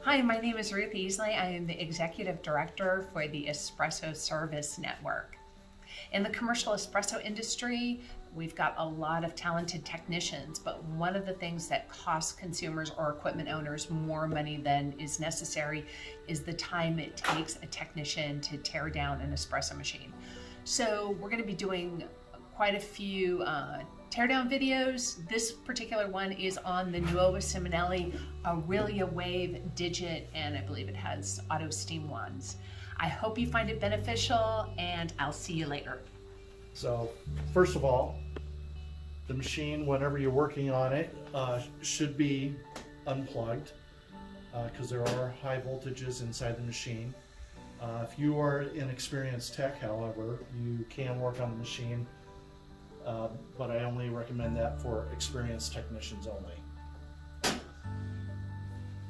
Hi, my name is Ruth Easley. I am the Executive Director for the Espresso Service Network. In the commercial espresso industry, we've got a lot of talented technicians, but one of the things that costs consumers or equipment owners more money than is necessary is the time it takes a technician to tear down an espresso machine. So we're going to be doing quite a few teardown videos. This particular one is on the Nuova Simonelli Aurelia Wave Digit, and I believe it has auto steam wands. I hope you find it beneficial, and I'll see you later. So, first of all, the machine, whenever you're working on it, should be unplugged because there are high voltages inside the machine. If you are an experienced tech, however, you can work on the machine, but I only recommend that for experienced technicians only.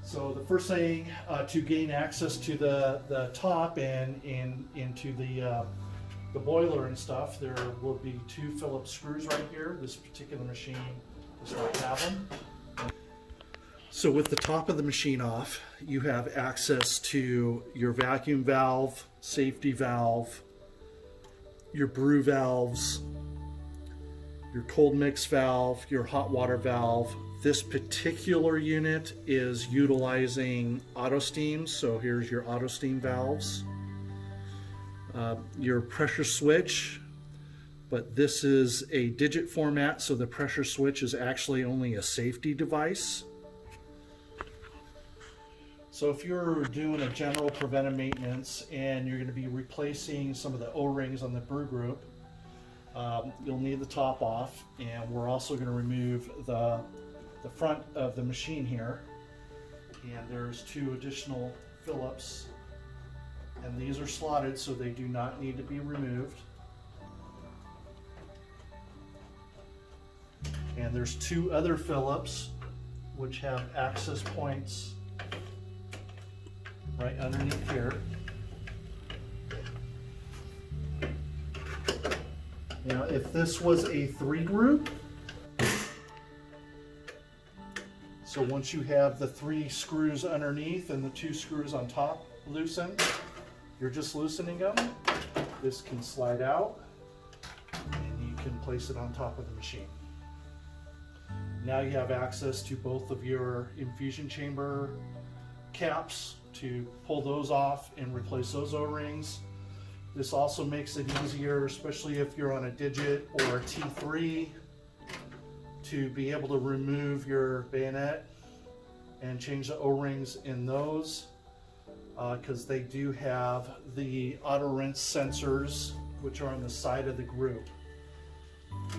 So the first thing to gain access to the top and into the boiler and stuff, there will be 2 Phillips screws right here. This particular machine does not have them. So with the top of the machine off, you have access to your vacuum valve, safety valve, your brew valves, your cold mix valve, your hot water valve. This particular unit is utilizing auto steam, so here's your auto steam valves. Your pressure switch, but this is a digit format, so the pressure switch is actually only a safety device. So if you're doing a general preventive maintenance and you're going to be replacing some of the O-rings on the brew group, you'll need the top off, and we're also going to remove the front of the machine here, and there's 2 additional Phillips, and these are slotted so they do not need to be removed. And there's 2 other Phillips which have access points right underneath here. Now if this was a 3 group, so once you have the 3 screws underneath and the 2 screws on top loosened, you're just loosening them. This can slide out and you can place it on top of the machine. Now you have access to both of your infusion chamber caps to pull those off and replace those O-rings. This also makes it easier, especially if you're on a digit or a T3, to be able to remove your bayonet and change the O-rings in those, because they do have the auto rinse sensors which are on the side of the group.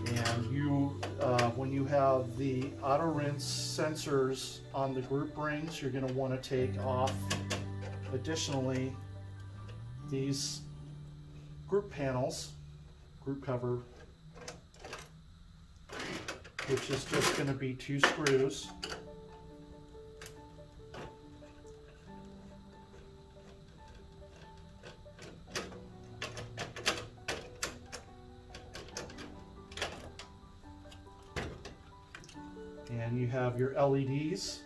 And you, when you have the auto rinse sensors on the group rings, you're going to want to take off additionally these group panels, group cover, which is just going to be 2 screws. And you have your LEDs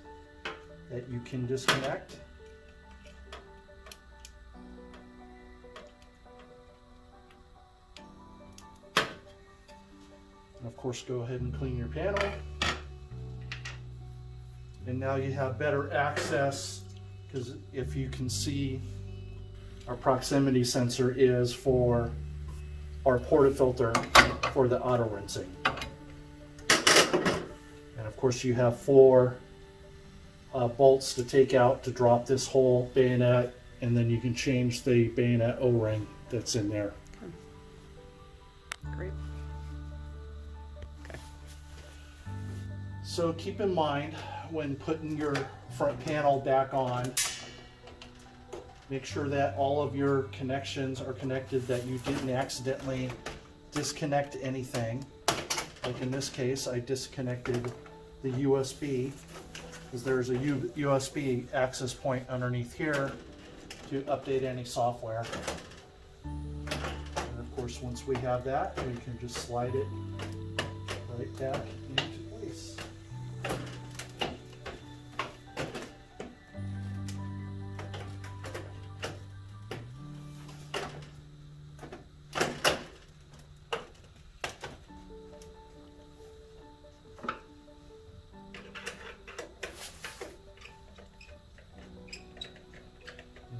that you can disconnect. And of course, go ahead and clean your panel. And now you have better access, because if you can see, our proximity sensor is for our portafilter for the auto rinsing. And of course you have 4 bolts to take out to drop this whole bayonet, and then you can change the bayonet O-ring that's in there. Great. So keep in mind, when putting your front panel back on, make sure that all of your connections are connected, that you didn't accidentally disconnect anything. Like in this case, I disconnected the USB, because there's a USB access point underneath here to update any software. And of course, once we have that, we can just slide it right back into place.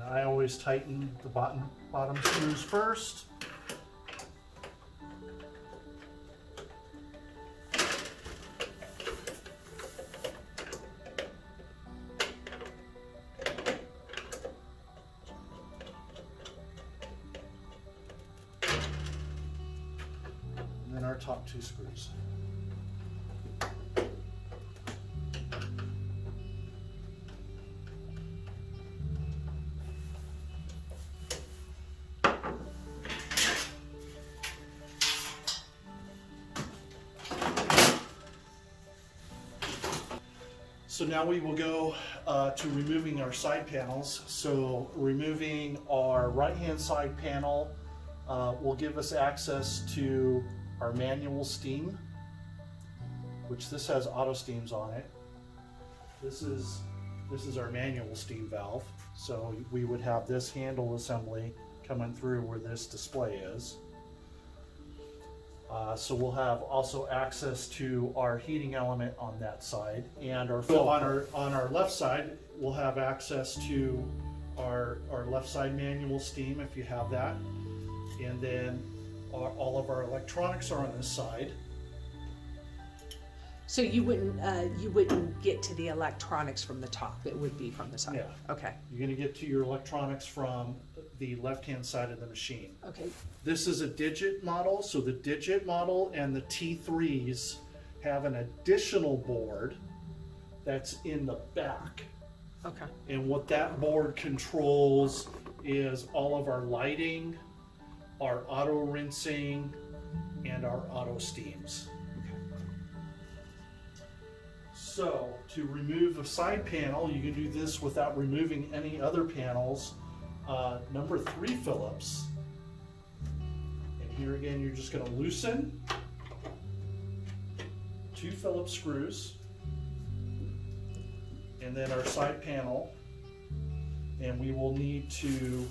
I always tighten the bottom screws first. And then our top 2 screws. So now we will go to removing our side panels. So removing our right-hand side panel will give us access to our manual steam, which this has auto steams on it. This is our manual steam valve. So we would have this handle assembly coming through where this display is. So we'll have also access to our heating element on that side, and on our left side we'll have access to our left side manual steam if you have that, and then all of our electronics are on this side. So you wouldn't get to the electronics from the top, it would be from the side? Yeah. Okay. You're going to get to your electronics from the left-hand side of the machine. Okay. This is a digit model, so the digit model and the T3s have an additional board that's in the back. Okay. And what that board controls is all of our lighting, our auto rinsing, and our auto steams. So to remove a side panel, you can do this without removing any other panels. Number 3 Phillips. And here again, you're just going to loosen 2 Phillips screws, and then our side panel. And we will need to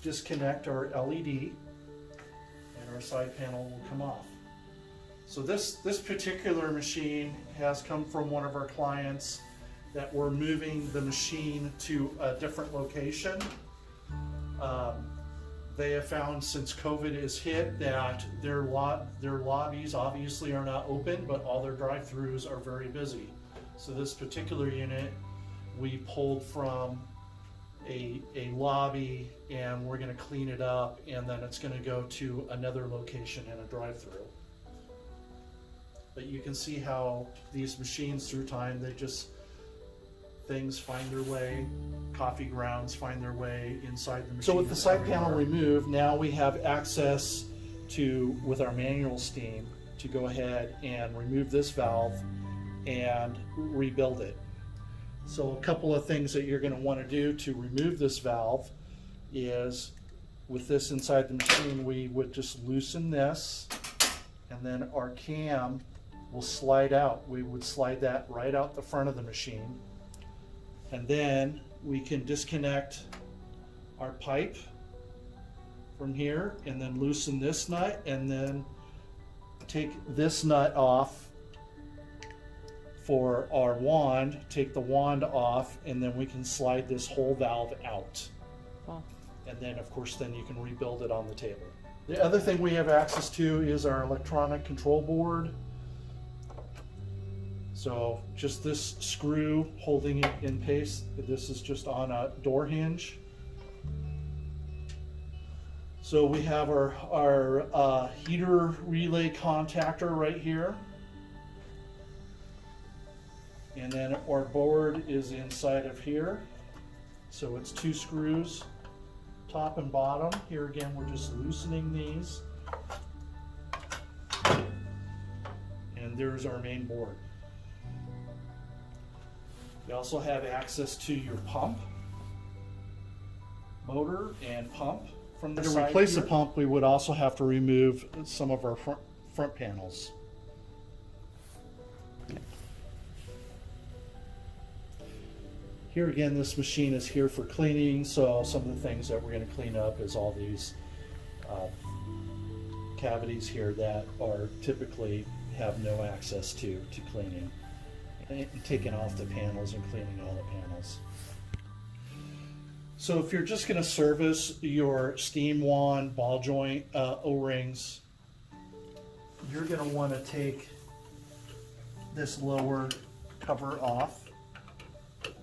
disconnect our LED, and our side panel will come off. So this particular machine has come from one of our clients that we're moving the machine to a different location. They have found since COVID has hit that their lobbies obviously are not open, but all their drive-throughs are very busy. So this particular unit we pulled from a lobby, and we're going to clean it up, and then it's going to go to another location in a drive-through. But you can see how these machines through time, things find their way, coffee grounds find their way inside the machine. So with the side panel removed, now we have access to, with our manual steam, to go ahead and remove this valve and rebuild it. So a couple of things that you're going to want to do to remove this valve is, with this inside the machine, we would just loosen this, and then our cam will slide out. We would slide that right out the front of the machine, and then we can disconnect our pipe from here, and then loosen this nut, and then take this nut off for our wand, take the wand off, and then we can slide this whole valve out. Wow. And then of course then you can rebuild it on the table. The other thing we have access to is our electronic control board. So just this screw holding it in place. This is just on a door hinge. So we have our heater relay contactor right here. And then our board is inside of here. So it's 2 screws, top and bottom. Here again, we're just loosening these. And there's our main board. You also have access to your pump, motor, and pump from the side. To replace the pump, we would also have to remove some of our front panels. Here again, this machine is here for cleaning, so some of the things that we're going to clean up is all these cavities here that are typically have no access to cleaning. And taking off the panels and cleaning all the panels. So if you're just going to service your steam wand, ball joint, O-rings, you're going to want to take this lower cover off. It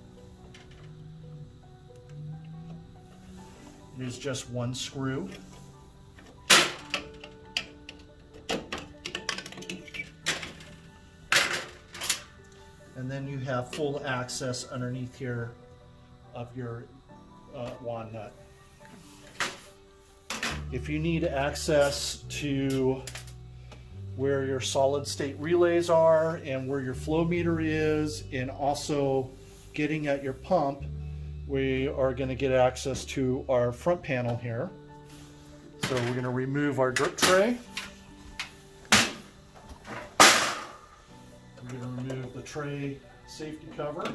is just one screw. And then you have full access underneath here of your wand nut. If you need access to where your solid state relays are and where your flow meter is, and also getting at your pump, we are going to get access to our front panel here. So we're going to remove our drip tray. We're going to remove the tray safety cover,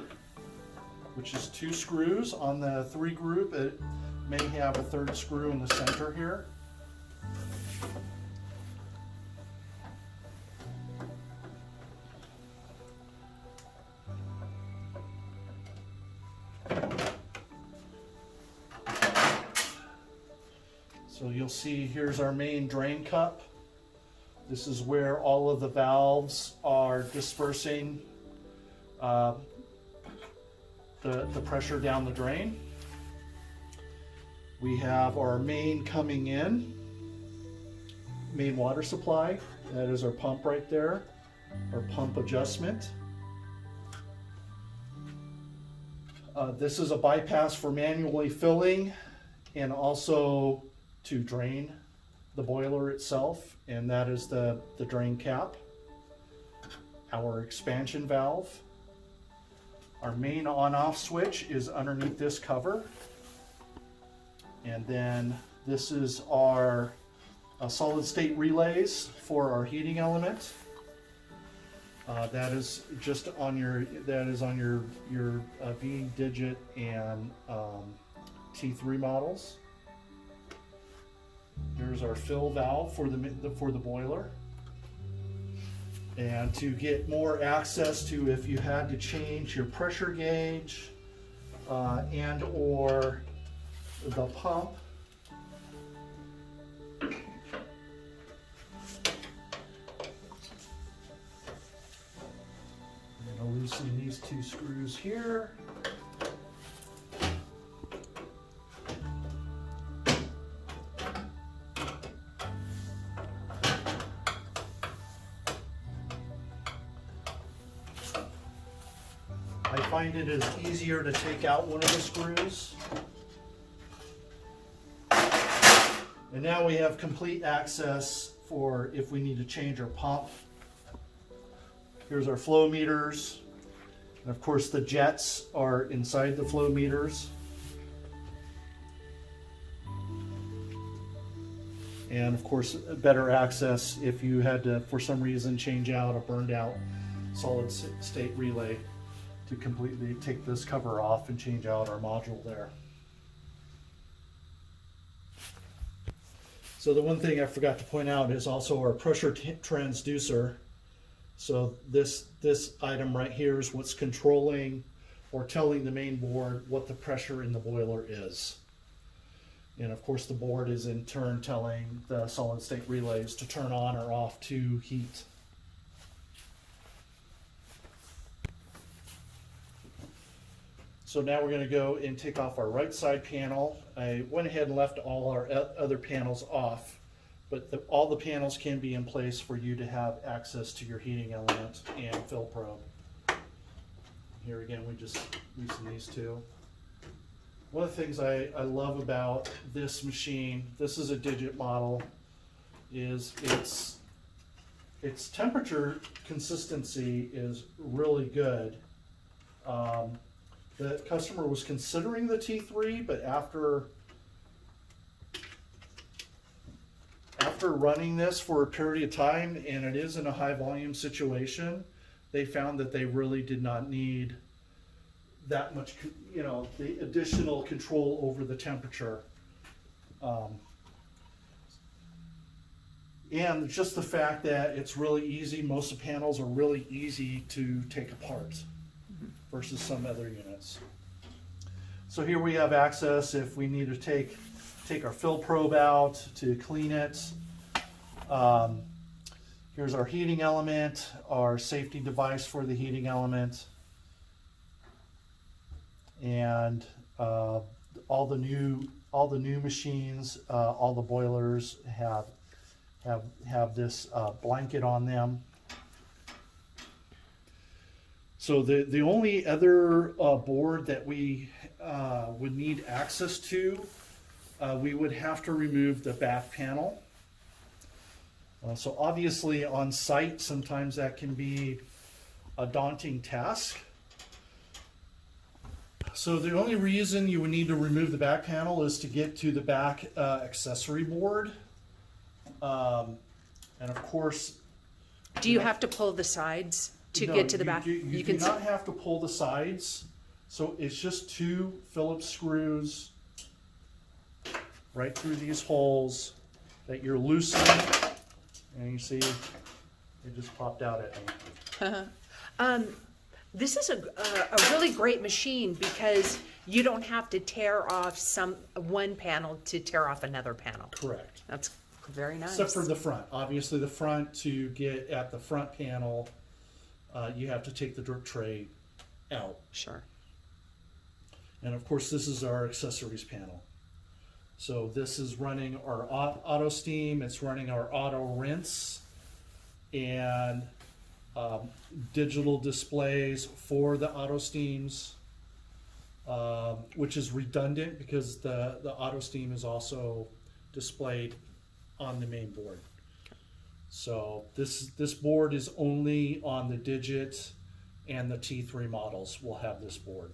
which is 2 screws on the 3 group. It may have a 3rd screw in the center here. So you'll see here's our main drain cup. This is where all of the valves are dispersing the pressure down the drain. We have our main coming in, main water supply. That is our pump right there, our pump adjustment. This is a bypass for manually filling and also to drain the boiler itself, and that is the drain cap. Our expansion valve. Our main on-off switch is underneath this cover. And then this is our solid state relays for our heating element. That is just on your V digit and T3 models. Here's our fill valve for the boiler. And to get more access to if you had to change your pressure gauge and or the pump. I'm going to loosen these 2 screws here. I find it is easier to take out one of the screws. And now we have complete access for if we need to change our pump. Here's our flow meters. And of course the jets are inside the flow meters. And of course better access if you had to, for some reason, change out a burned out solid state relay, to completely take this cover off and change out our module there. So the one thing I forgot to point out is also our pressure transducer. So this item right here is what's controlling or telling the main board what the pressure in the boiler is. And of course the board is in turn telling the solid state relays to turn on or off to heat. So now we're going to go and take off our right side panel. I went ahead and left all our other panels off, but all the panels can be in place for you to have access to your heating element and fill probe. Here again, we just loosen these 2. One of the things I love about this machine, this is a digit model, is its temperature consistency is really good. The customer was considering the T3, but after running this for a period of time, and it is in a high volume situation, they found that they really did not need that much, the additional control over the temperature. And just the fact that it's really easy, most of the panels are really easy to take apart versus some other units. So here we have access if we need to take our fill probe out to clean it. Here's our heating element, our safety device for the heating element, and all the new machines, all the boilers have this blanket on them. So the only other board that we would need access to, we would have to remove the back panel. So obviously on site, sometimes that can be a daunting task. So the only reason you would need to remove the back panel is to get to the back accessory board. And of course, Do you have to pull the sides to no, get to the back? You do not have to pull the sides. So it's just 2 Phillips screws right through these holes that you're loosening. And you see, it just popped out at me. This is a really great machine because you don't have to tear off one panel to tear off another panel. Correct. That's very nice. Except for the front. Obviously the front, to get at the front panel, you have to take the drip tray out. Sure. And of course this is our accessories panel. So this is running our auto steam, it's running our auto rinse, and digital displays for the auto steams, which is redundant because the auto steam is also displayed on the main board. So this board is only on the Digit and the T3 models will have this board.